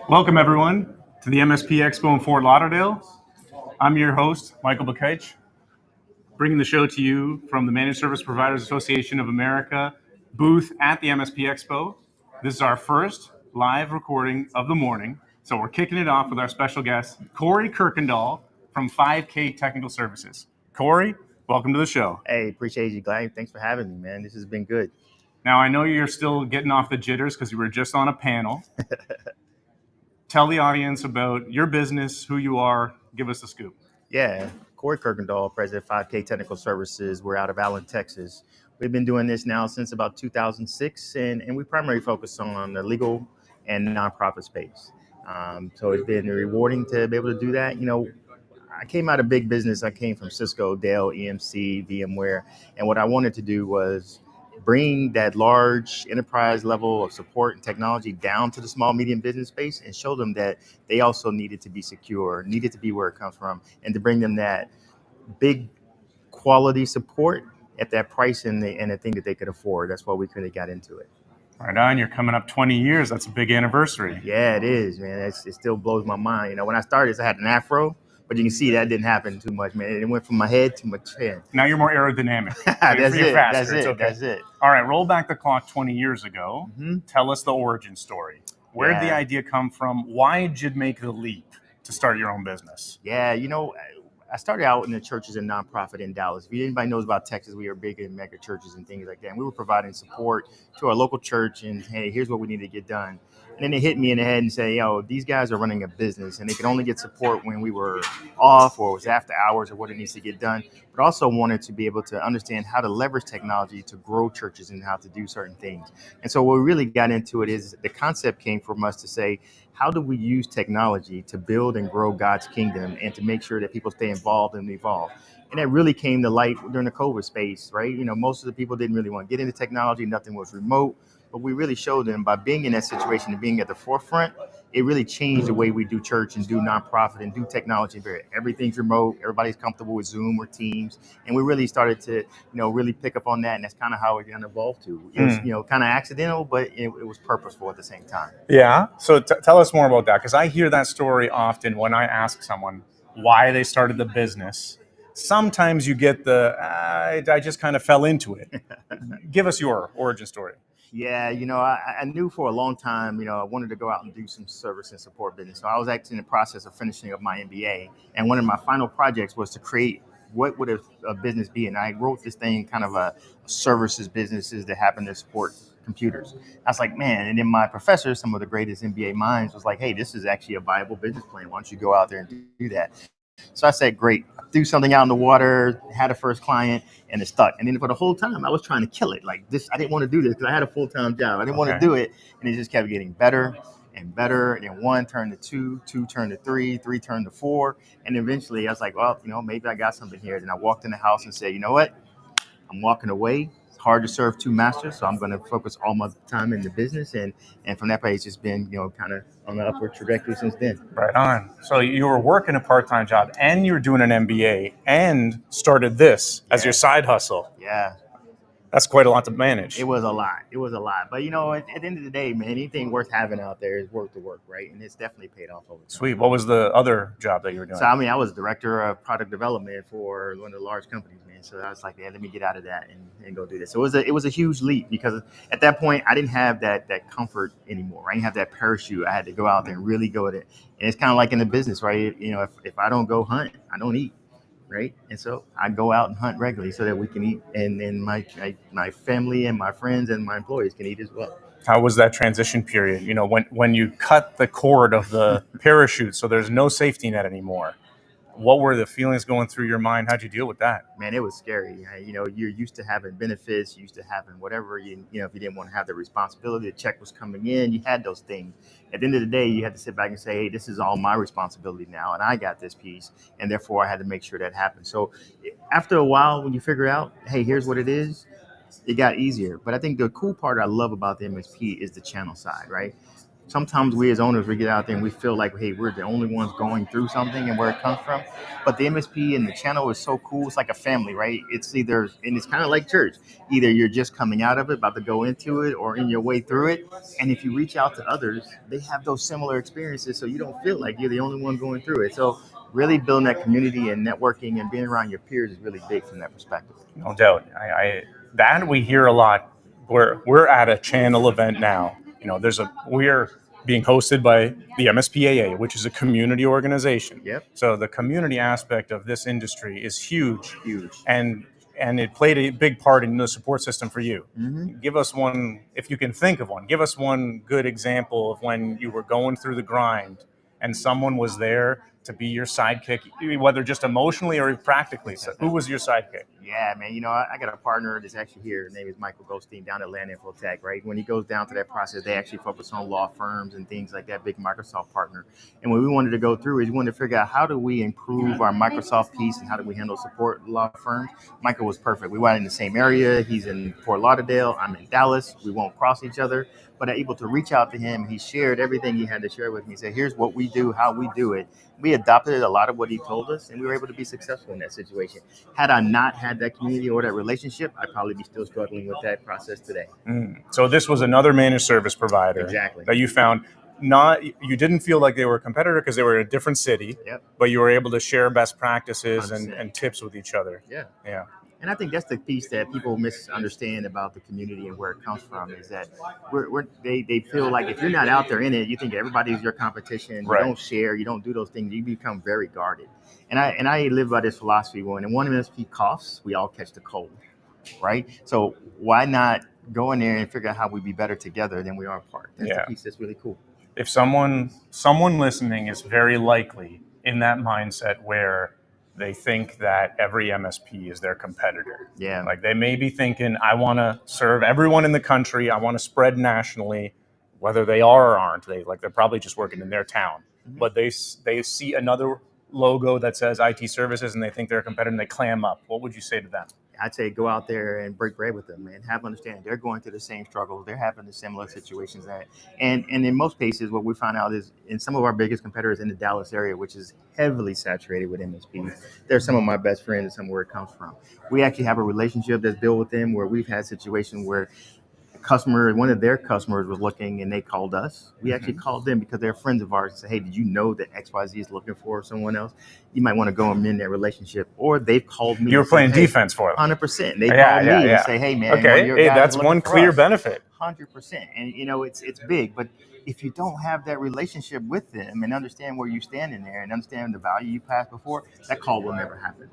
Welcome, everyone, to the MSP Expo in Fort Lauderdale. I'm your host, Michael Bakaich, bringing the show to you from the Managed Service Providers Association of America booth at the MSP Expo. This is our first live recording of the morning, so we're kicking it off with our special guest, Corey Kirkendall from 5K Technical Services. Corey, welcome to the show. Hey, appreciate you, Glad. Thanks for having me, man. This has been good. Now, I know you're still getting off the jitters because you were just on a panel. Tell the audience about your business, who you are. Give us the scoop. Yeah, Corey Kirkendall, president of 5K Technical Services. We're out of Allen, Texas. We've been doing this now since about 2006, and we primarily focus on the legal and nonprofit space. So it's been rewarding to be able to do that. You know, I came out of big business. I came from Cisco, Dell, EMC, VMware, and what I wanted to do was bring that large enterprise level of support and technology down to the small, medium business space and show them that they also needed to be secure, needed to be where it comes from, and to bring them that big quality support at that price and the thing that they could afford. That's why we really got into it. Right on, you're coming up 20 years. That's a big anniversary. Yeah, it is, man. It still blows my mind. You know, when I started, I had an afro. But you can see that didn't happen too much, man. It went from my head to my chin. Now you're more aerodynamic. That's it. Faster. That's it. It's okay. That's it. All right, roll back the clock 20 years ago. Mm-hmm. Tell us the origin story. Where did the idea come from? Why did you make the leap to start your own business? Yeah, you know, I started out in the churches and nonprofit in Dallas. If anybody knows about Texas, we are big in mega churches and things like that. And we were providing support to our local church and, hey, here's what we need to get done. And then they hit me in the head and say, yo, these guys are running a business and they could only get support when we were off or it was after hours or what it needs to get done. But also wanted to be able to understand how to leverage technology to grow churches and how to do certain things. And so what we really got into it is the concept came from us to say, how do we use technology to build and grow God's kingdom and to make sure that people stay involved and evolve? And that really came to light during the COVID space, right? You know, most of the people didn't really want to get into technology. Nothing was remote. But we really showed them by being in that situation and being at the forefront, it really changed the way we do church and do nonprofit and do technology. Everything's remote. Everybody's comfortable with Zoom or Teams. And we really started to, really pick up on that. And that's kind of how it kind of evolved to. It was, kind of accidental, but it was purposeful at the same time. Yeah. So tell us more about that, because I hear that story often when I ask someone why they started the business. Sometimes you get I just kind of fell into it. Give us your origin story. Yeah, I knew for a long time, I wanted to go out and do some service and support business. So I was actually in the process of finishing up my MBA. And one of my final projects was to create what would a business be. And I wrote this thing, kind of a services businesses that happen to support computers. I was like, man, and then my professor, some of the greatest MBA minds, was like, hey, this is actually a viable business plan. Why don't you go out there and do that? So I said, great, threw something out in the water, had a first client, and it stuck. And then for the whole time, I was trying to kill it. Like this, I didn't want to do this because I had a full-time job. I didn't want to do it. And it just kept getting better and better. And then 1 turned to 2, 2 turned to 3, 3 turned to 4. And eventually I was like, well, maybe I got something here. Then I walked in the house and said, you know what? I'm walking away. Hard to serve 2 masters, so I'm going to focus all my time in the business, and from that place, it's just been kind of on the upward trajectory since then. Right on. So you were working a part-time job, and you were doing an MBA, and started this as your side hustle. Yeah. That's quite a lot to manage. It was a lot. But, at the end of the day, man, anything worth having out there is worth the work, right? And it's definitely paid off over time. Sweet. What was the other job that you were doing? So, I was director of product development for one of the large companies, man. So I was like, let me get out of that and go do this. So it was a huge leap because at that point, I didn't have that comfort anymore. I didn't have that parachute. I had to go out there and really go at it. And it's kind of like in the business, right? If I don't go hunt, I don't eat. Right. And so I go out and hunt regularly so that we can eat. And then my family and my friends and my employees can eat as well. How was that transition period? When you cut the cord of the parachute, so there's no safety net anymore. What were the feelings going through your mind? How'd you deal with that? Man, it was scary. You're used to having benefits, used to having whatever, if you didn't want to have the responsibility, the check was coming in, you had those things. At the end of the day, you had to sit back and say, hey, this is all my responsibility now, and I got this piece, and therefore I had to make sure that happened. So after a while, when you figure out, hey, here's what it is, it got easier. But I think the cool part I love about the MSP is the channel side, right? sometimes we as owners, we get out there and we feel like, hey, we're the only ones going through something and where it comes from. But the MSP and the channel is so cool. It's like a family, right? It's either, and it's kind of like church. Either you're just coming out of it, about to go into it, or in your way through it. And if you reach out to others, they have those similar experiences. So you don't feel like you're the only one going through it. So really building that community and networking and being around your peers is really big from that perspective. No doubt. I that we hear a lot. We're at a channel event now. We're being hosted by the MSPAA, which is a community organization. Yep. So the community aspect of this industry is huge, Huge. and it played a big part in the support system for you. Mm-hmm. Give us one, if you can think of one. Give us one good example of when you were going through the grind and someone was there to be your sidekick, whether just emotionally or practically. So who was your sidekick? Yeah, man. I got a partner that's actually here. His name is Michael Goldstein down at Land Infotech, right? When he goes down to that process, they actually focus on law firms and things like that, big Microsoft partner. And what we wanted to go through is we wanted to figure out how do we improve our Microsoft piece and how do we handle support law firms. Michael was perfect. We were in the same area. He's in Fort Lauderdale. I'm in Dallas. We won't cross each other, but I'm able to reach out to him. He shared everything he had to share with me. He said, here's what we do, how we do it. We adopted a lot of what he told us, and we were able to be successful in that situation. Had I not had that community or that relationship, I'd probably be still struggling with that process today. So this was another managed service provider Exactly. that you found. You didn't feel like they were a competitor because they were in a different city, Yep. but you were able to share best practices 100%. and tips with each other. Yeah. And I think that's the piece that people misunderstand about the community and where it comes from is that they feel like if you're not out there in it, you think everybody's your competition. Right. You don't share, you don't do those things. You become very guarded. And I live by this philosophy when one MSP coughs, we all catch the cold, right? So why not go in there and figure out how we be better together than we are apart? That's the piece that's really cool. If someone listening is very likely in that mindset where they think that every MSP is their competitor. Yeah. Like they may be thinking, I want to serve everyone in the country. I want to spread nationally, whether they are or aren't. They're probably just working in their town, but they see another logo that says IT services and they think they're a competitor and they clam up. What would you say to them? I'd say go out there and break bread with them and have understanding. They're going through the same struggles. They're having the similar situations and in most cases, what we find out is in some of our biggest competitors in the Dallas area, which is heavily saturated with MSPs, they're some of my best friends and some where it comes from. We actually have a relationship that's built with them where we've had situations where one of their customers was looking and they called us. We actually called them because they're friends of ours and said, hey, did you know that XYZ is looking for someone else? You might want to go and mend that relationship. Or they've called me. You were playing defense for them. 100%. They called me and say, hey, man. Okay, that's one clear benefit. 100%. And, it's big. But if you don't have that relationship with them and understand where you stand in there and understand the value you passed before, that call will never happen.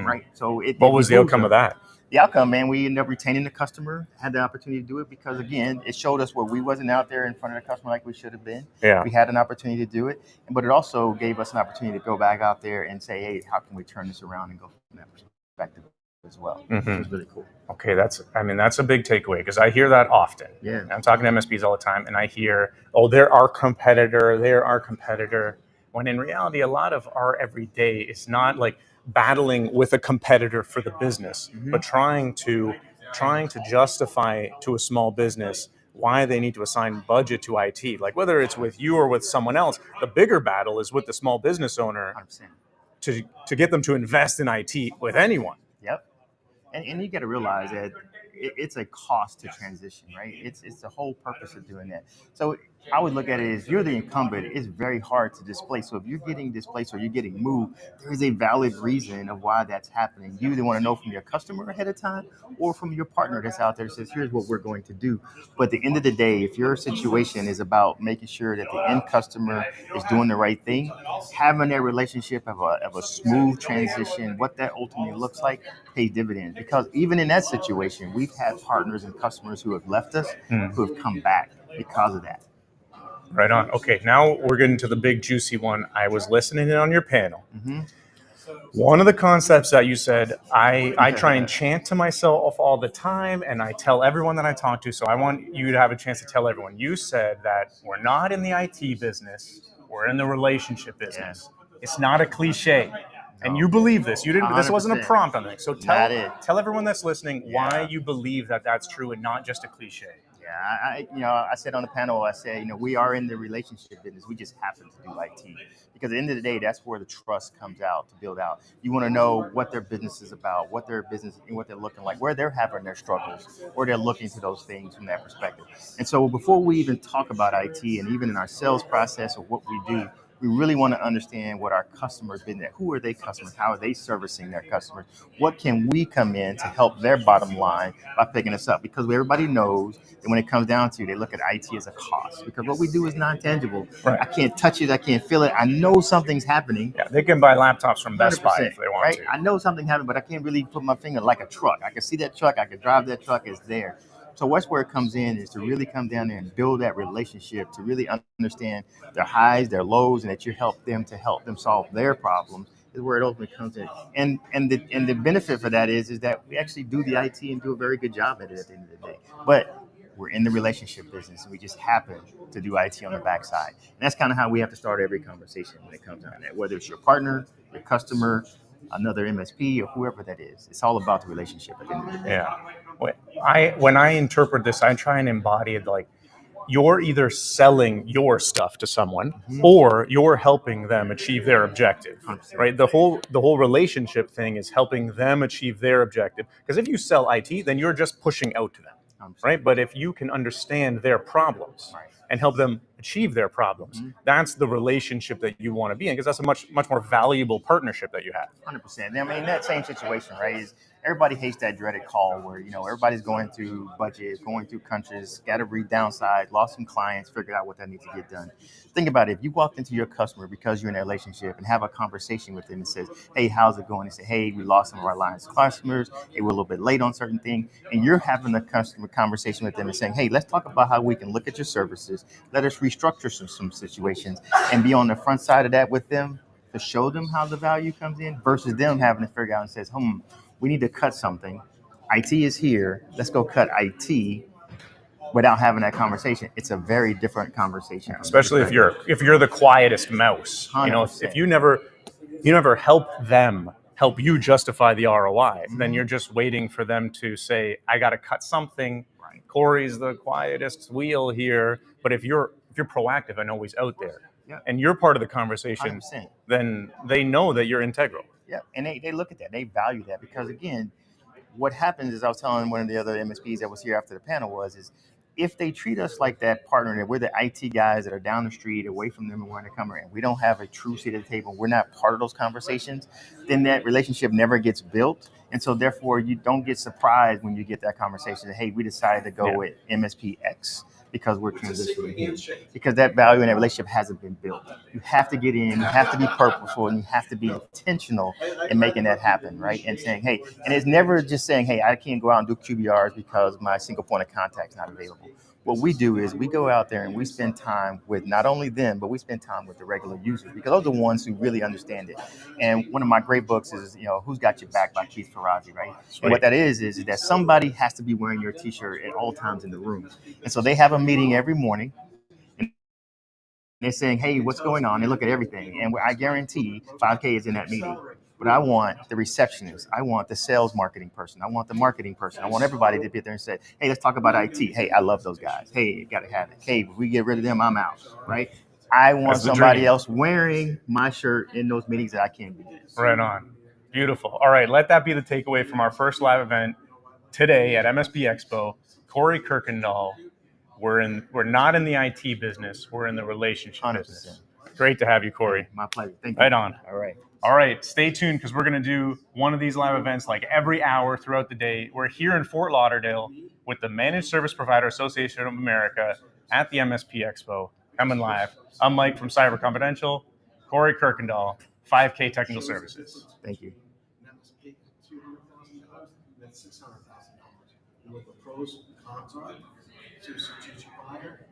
Right? So what was the outcome of that? The outcome, man, we ended up retaining the customer, had the opportunity to do it because, again, it showed us where we wasn't out there in front of the customer like we should have been. Yeah. We had an opportunity to do it, but it also gave us an opportunity to go back out there and say, hey, how can we turn this around and go from that perspective as well? It was really cool. Okay, that's a big takeaway because I hear that often. Yeah. I'm talking to MSPs all the time and I hear, oh, they're our competitor. When in reality, a lot of our everyday, it's not like battling with a competitor for the business, but trying to justify to a small business why they need to assign budget to IT. Like whether it's with you or with someone else, the bigger battle is with the small business owner 100%. to get them to invest in IT with anyone. Yep. And you got to realize that it's a cost to transition, right? It's the whole purpose of doing that. So I would look at it as you're the incumbent. It's very hard to displace. So if you're getting displaced or you're getting moved, there is a valid reason of why that's happening. You either want to know from your customer ahead of time or from your partner that's out there that says, here's what we're going to do. But at the end of the day, if your situation is about making sure that the end customer is doing the right thing, having that relationship of a smooth transition, what that ultimately looks like, pays dividends. Because even in that situation, we've had partners and customers who have left us, who have come back because of that. Right on. Okay, now we're getting to the big juicy one. I was listening in on your panel. One of the concepts that you said, I try and chant to myself all the time, and I tell everyone that I talk to, so I want you to have a chance to tell everyone. You said that we're not in the IT business, we're in the relationship business. It's not a cliche. And you believe this. You didn't. This wasn't a prompt on it. So tell everyone that's listening why you believe that that's true and not just a cliche. Yeah, Yeah, I said on the panel, I said, we are in the relationship business. We just happen to do IT because at the end of the day, that's where the trust comes out to build out. You want to know what their business is about, what their business and what they're looking like, where they're having their struggles, where they're looking to those things from that perspective. And so before we even talk about IT and even in our sales process or what we do, we really want to understand what our customers been there. Who are they customers? How are they servicing their customers? What can we come in to help their bottom line by picking us up? Because everybody knows that when it comes down to, they look at IT as a cost because what we do is non-tangible. Right. I can't touch it. I can't feel it. I know something's happening. Yeah, they can buy laptops from Best Buy 100%, if they want right? to. I know something happened, but I can't really put my finger like a truck. I can see that truck. I can drive that truck. It's there. So that's where it comes in, is to really come down there and build that relationship, to really understand their highs, their lows, and that you help them to help them solve their problems is where it ultimately comes in. And the benefit for that is that we actually do the IT and do a very good job at it at the end of the day. But we're in the relationship business, and we just happen to do IT on the backside. And that's kind of how we have to start every conversation when it comes down to that, whether it's your partner, your customer, another MSP, or whoever that is. It's all about the relationship at the end of the day. Yeah. When I interpret this, I try and embody it like you're either selling your stuff to someone or you're helping them achieve their objective, 100%. right? The whole relationship thing is helping them achieve their objective. Because if you sell IT, then you're just pushing out to them, 100%. right? But if you can understand their problems Right. and help them achieve their problems, that's the relationship that you want to be in, because that's a much more valuable partnership that you have. 100%. I mean, that same situation, right? Is everybody hates that dreaded call where everybody's going through budget, going through countries, got to downsize, lost some clients, figured out what that needs to get done. Think about it. If you walked into your customer because you're in a relationship and have a conversation with them and says, "Hey, how's it going?" They say, "Hey, we lost some of our lines customers. Hey, we're a little bit late on certain things," and you're having a customer conversation with them and saying, "Hey, let's talk about how we can look at your services. Let us restructure some situations and be on the front side of that with them." To show them how the value comes in versus them having to figure out and says, we need to cut something. IT is here. Let's go cut IT without having that conversation. It's a very different conversation. Especially if you're the quietest mouse. If 100%. you never help them help you justify the ROI, then you're just waiting for them to say, I got to cut something. Right. Corey's the quietest wheel here. But if you're proactive and always out there, and you're part of the conversation, 100%. then they know that you're integral. Yeah, and they look at that. They value that because, again, what happens is, I was telling one of the other MSPs that was here after the panel is if they treat us like that partner, that we're the IT guys that are down the street away from them and we're in the camera and we don't have a true seat at the table, we're not part of those conversations, then that relationship never gets built. And so therefore you don't get surprised when you get that conversation that, hey, we decided to go with MSP X because we're transitioning here. Because that value in that relationship hasn't been built. You have to get in, you have to be purposeful, and you have to be intentional in making that happen, right? And saying, hey, and it's never just saying, hey, I can't go out and do QBRs because my single point of contact is not available. What we do is we go out there and we spend time with not only them, but we spend time with the regular users because those are the ones who really understand it. And one of my great books is, Who's Got Your Back by Keith Faraji, right? Sweet. And what that is that somebody has to be wearing your t-shirt at all times in the room. And so they have a meeting every morning. And they're saying, hey, what's going on? They look at everything. And I guarantee 5K is in that meeting. But I want the receptionist. I want the sales marketing person. I want the marketing person. I want everybody to be there and say, hey, let's talk about IT. Hey, I love those guys. Hey, you got to have it. Hey, if we get rid of them, I'm out, right? I want somebody else wearing my shirt in those meetings that I can't be in. Right on. Beautiful. All right, let that be the takeaway from our first live event today at MSP Expo. Corey Kirkendall. We're not in the IT business. We're in the relationship 100%. business. Great to have you, Corey. My pleasure. Thank you. Right on. All right. Stay tuned because we're going to do one of these live events like every hour throughout the day. We're here in Fort Lauderdale with the Managed Service Provider Association of America at the MSP Expo, coming live. I'm Mike from Cyber Confidential. Corey Kirkendall, 5K Technical Services. Thank you. That's $600,000. And what the pros and cons are to a strategic buyer.